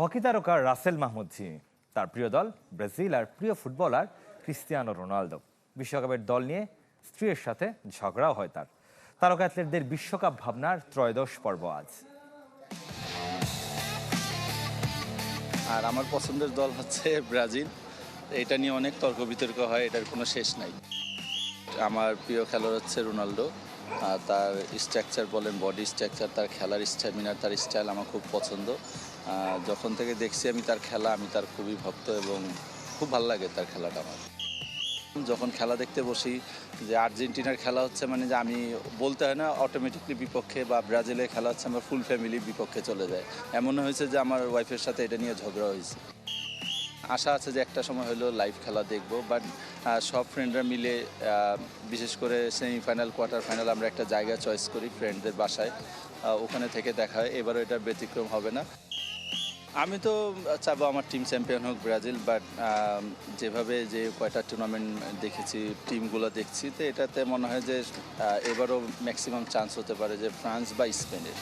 Hockey তারকা Rasel Mahmud Jimmy, তার প্রিয় দল ব্রাজিল আর প্রিয় ফুটবলার ক্রিস্টিয়ানো রোনালদো। বিশ্বকাপের দল নিয়ে স্ত্রীর সাথে ঝগড়াও হয় তার। তারকা অ্যাথলেটদের বিশ্বকাপ ভাবনার ত্রয়োদশ পর্ব আজ। আর আমার পছন্দের দল হচ্ছে ব্রাজিল। এটা নিয়ে অনেক তর্ক বিতর্ক হয়, এটার কোনো শেষ নাই। আমার প্রিয় খেলোয়াড় হচ্ছে রোনাল্ডো। তার স্ট্রাকচার বলেন, বডি স্ট্রাকচার, তার খেলার স্ট্যামিনার, তার স্টাইল আমার খুব পছন্দ। যখন থেকে দেখছি আমি তার খেলা, আমি তার খুবই ভক্ত এবং খুব ভালো লাগে তার খেলাটা আমার। যখন খেলা দেখতে বসি, যে আর্জেন্টিনার খেলা হচ্ছে মানে যে আমি বলতে হয় না অটোমেটিকলি বিপক্ষে, বা ব্রাজিলের খেলা হচ্ছে আমার ফুল ফ্যামিলি বিপক্ষে চলে যায়। এমন হয়েছে যে আমার ওয়াইফের সাথে এটা নিয়ে ঝগড়া হয়েছে। আশা আছে যে একটা সময় হলো লাইভ খেলা দেখব, বাট সব ফ্রেন্ডরা মিলে বিশেষ করে সেমিফাইনাল, কোয়ার্টার ফাইনাল আমরা একটা জায়গা চয়েস করি ফ্রেন্ডদের বাসায়, ওখানে থেকে দেখা হয়। এবারও এটা ব্যতিক্রম হবে না। আমি তো চাবো আমার টিম চ্যাম্পিয়ন হোক ব্রাজিল, বাট যেভাবে যে কয়টা টুর্নামেন্ট দেখেছি, টিমগুলো দেখছি, তো এটাতে মনে হয় যে এবারও ম্যাক্সিমাম চান্স হতে পারে যে ফ্রান্স বা স্পেনের।